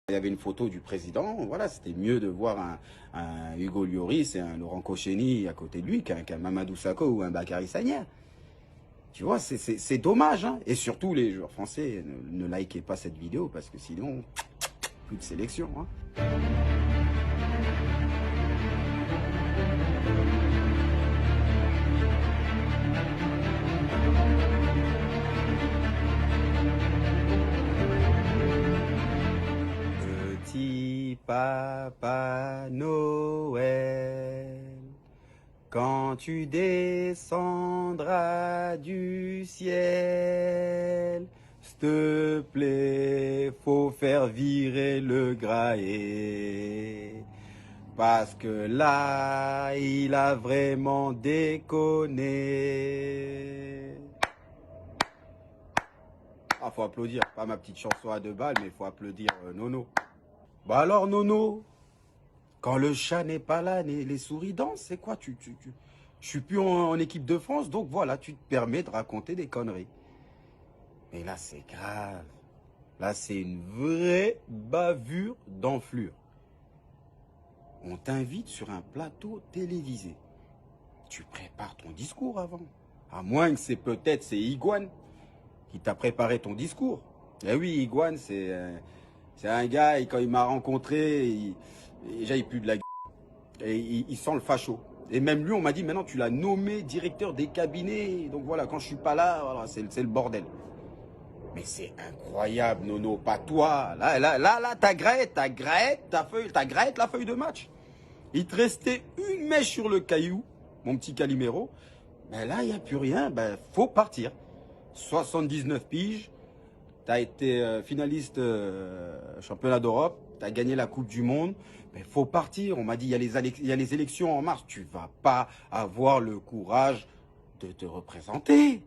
Il y avait une photo du président, voilà, c'était mieux de voir un Hugo Lloris et un Laurent Koscielny à côté de lui qu'un Mamadou Sakho ou un Bakary Sagna. Tu vois, c'est dommage, hein. Et surtout, les joueurs français, ne likez pas cette vidéo parce que sinon, plus de sélection, hein. Petit Papa Noël, quand tu descendras du ciel, s'il te plaît, faut faire virer le graët. Parce que là, il a vraiment déconné. Ah, faut applaudir. Pas ma petite chanson à 2 balles, mais faut applaudir Nono. Bah alors, Nono, quand le chat n'est pas là, les souris dansent, c'est quoi Je suis plus en équipe de France, donc voilà, tu te permets de raconter des conneries. Mais là, c'est grave. Là, c'est une vraie bavure d'enflure. On t'invite sur un plateau télévisé. Tu prépares ton discours avant. À moins que c'est Iguane qui t'a préparé ton discours. Eh oui, Iguane, c'est un gars, et quand il m'a rencontré, déjà il pue de la gueule. Et il sent le facho. Et même lui, on m'a dit, maintenant tu l'as nommé directeur des cabinets. Donc voilà, quand je suis pas là, voilà, c'est le bordel. Mais c'est incroyable, Nono, pas toi. Là, ta graette, la feuille de match. Il te restait une mèche sur le caillou, mon petit Calimero. Ben là, il n'y a plus rien, ben faut partir. 79 piges, tu as été finaliste championnat d'Europe, tu as gagné la Coupe du Monde. Mais faut partir. On m'a dit, il y a les élections en mars. Tu vas pas avoir le courage de te représenter.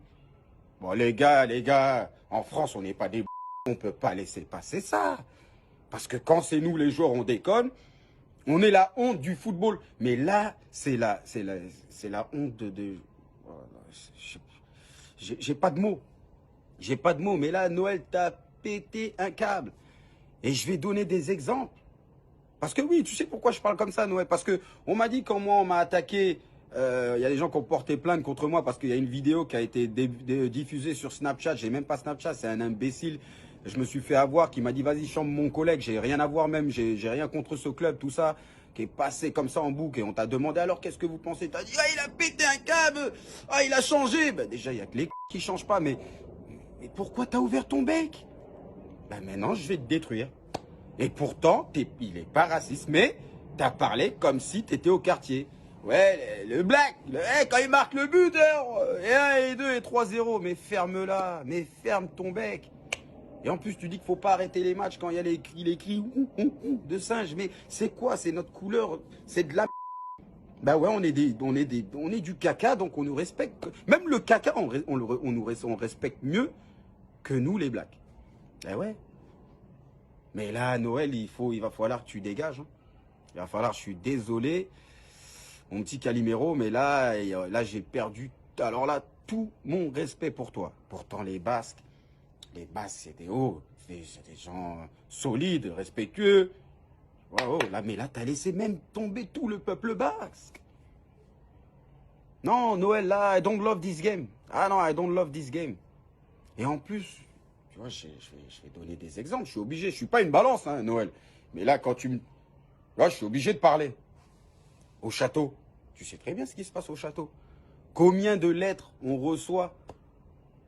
Bon, les gars, en France, on n'est pas des on peut pas laisser passer ça. Parce que quand c'est nous, les joueurs, on déconne, on est la honte du football. Mais là, c'est la honte de j'ai pas de mots. J'ai pas de mots. Mais là, Noël t'a pété un câble. Et je vais donner des exemples. Parce que oui, tu sais pourquoi je parle comme ça, Noël? Parce que on m'a dit comment on m'a attaqué. Il y a des gens qui ont porté plainte contre moi parce qu'il y a une vidéo qui a été diffusée sur Snapchat. J'ai même pas Snapchat, c'est un imbécile. Je me suis fait avoir qui m'a dit vas-y chambre mon collègue. J'ai rien à voir même, j'ai rien contre ce club, tout ça, qui est passé comme ça en boucle. Et on t'a demandé alors qu'est-ce que vous pensez? T'as dit ah il a pété un câble, ah il a changé. Ben déjà il y a que les qui changent pas. Mais pourquoi t'as ouvert ton bec? Ben maintenant je vais te détruire. Et pourtant il est pas raciste, mais t'as parlé comme si t'étais au quartier. Ouais, le black, quand il marque le but, et 1, et 2, et 3-0, mais ferme-la, mais ferme ton bec. Et en plus, tu dis qu'il faut pas arrêter les matchs quand il y a les cris de singe. Mais c'est quoi? C'est notre couleur, c'est de la... Bah ouais, on est du caca, donc on nous respecte. Même le caca, on respecte mieux que nous, les blacks. Bah ouais. Mais là, Noël, il va falloir que tu dégages. Hein. Il va falloir, je suis désolé, mon petit Calimero, mais là j'ai perdu, alors là, tout mon respect pour toi. Pourtant, les Basques, c'est des hauts, c'est des gens solides, respectueux. Wow, là, mais là, t'as laissé même tomber tout le peuple basque. Non, Noël, là, I don't love this game. Ah non, I don't love this game. Et en plus, tu vois, je vais donner des exemples. Je suis obligé, je suis pas une balance, hein, Noël. Mais là, quand tu me... Là, je suis obligé de parler. Au château. Tu sais très bien ce qui se passe au château. Combien de lettres on reçoit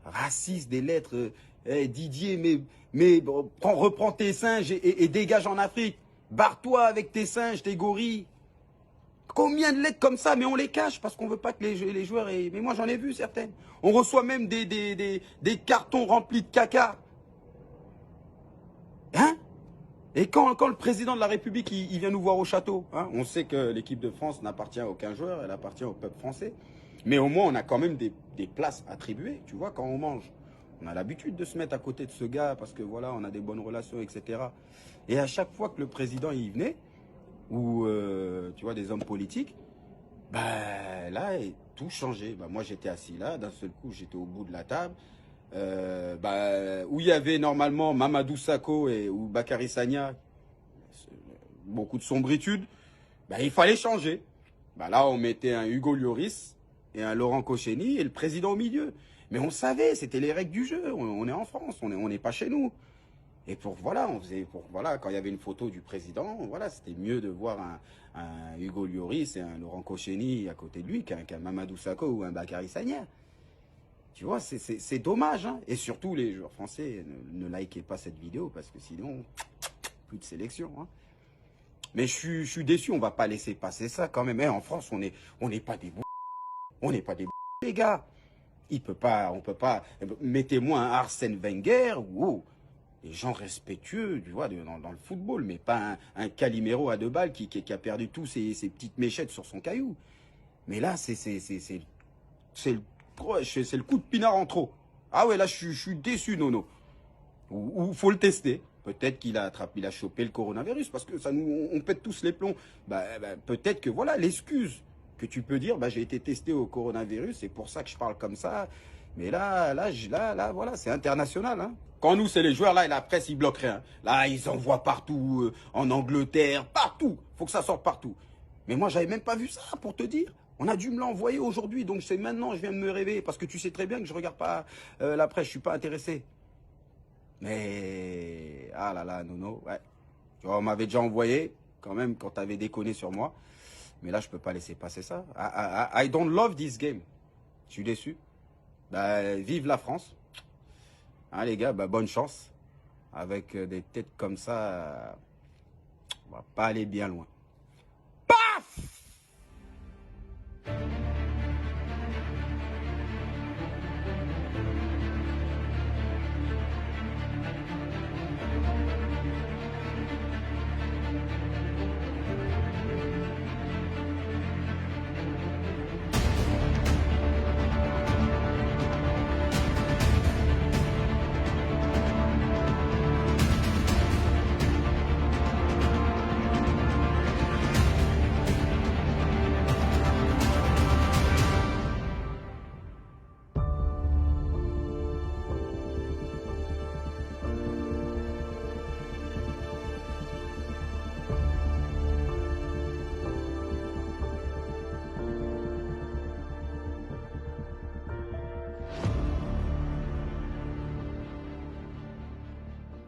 racistes, des lettres Didier, mais reprends tes singes et dégage en Afrique. Barre-toi avec tes singes, tes gorilles. Combien de lettres comme ça, mais on les cache parce qu'on veut pas que les joueurs aient... Mais moi, j'en ai vu certaines. On reçoit même des cartons remplis de caca. Hein? Et quand le président de la République, il vient nous voir au château, hein, on sait que l'équipe de France n'appartient à aucun joueur, elle appartient au peuple français. Mais au moins, on a quand même des places attribuées, tu vois, quand on mange. On a l'habitude de se mettre à côté de ce gars parce que voilà, on a des bonnes relations, etc. Et à chaque fois que le président y venait, ou tu vois, des hommes politiques, bah là, tout changeait. Bah, moi, j'étais assis là, d'un seul coup, j'étais au bout de la table. Où il y avait normalement Mamadou Sakho ou Bakary Sagna beaucoup de sombritude. Ben, il fallait changer. Ben, là, on mettait un Hugo Lloris et un Laurent Koscielny et le président au milieu. Mais on savait, c'était les règles du jeu. On est en France, on n'est pas chez nous. Et voilà, voilà, quand il y avait une photo du président, voilà, c'était mieux de voir un Hugo Lloris et un Laurent Koscielny à côté de lui qu'un Mamadou Sakho ou un Bakary Sagna. Tu vois, c'est dommage, hein. Et surtout, les joueurs français, ne likez pas cette vidéo parce que sinon, plus de sélection, hein. Mais je suis déçu, on va pas laisser passer ça quand même. En France, on n'est pas des bouts. On n'est pas des bouts, les gars. On peut pas. Mettez-moi un Arsène Wenger ou des gens respectueux, tu vois, dans le football, mais pas un Calimero à 2 balles qui a perdu tous ses petites méchettes sur son caillou. Mais là, c'est le coup de pinard en trop. Ah ouais, là, je suis déçu, Nono. Ou faut le tester. Peut-être qu'il a chopé le coronavirus parce que on pète tous les plombs. Peut-être que voilà l'excuse que tu peux dire. J'ai été testé au coronavirus, c'est pour ça que je parle comme ça. Mais là, voilà, c'est international, hein. Quand nous, c'est les joueurs, là, et la presse, ils bloquent rien. Là, ils envoient partout, en Angleterre, partout. Faut que ça sorte partout. Mais moi, j'avais même pas vu ça, pour te dire. On a dû me l'envoyer aujourd'hui, donc c'est maintenant, je viens de me réveiller. Parce que tu sais très bien que je regarde pas la presse, je suis pas intéressé. Mais, ah là là, Nono, ouais. Tu vois, on m'avait déjà envoyé, quand même, quand t'avais déconné sur moi. Mais là, je peux pas laisser passer ça. I don't love this game. Je suis déçu. Vive la France. Hein, les gars, bonne chance. Avec des têtes comme ça, on va pas aller bien loin.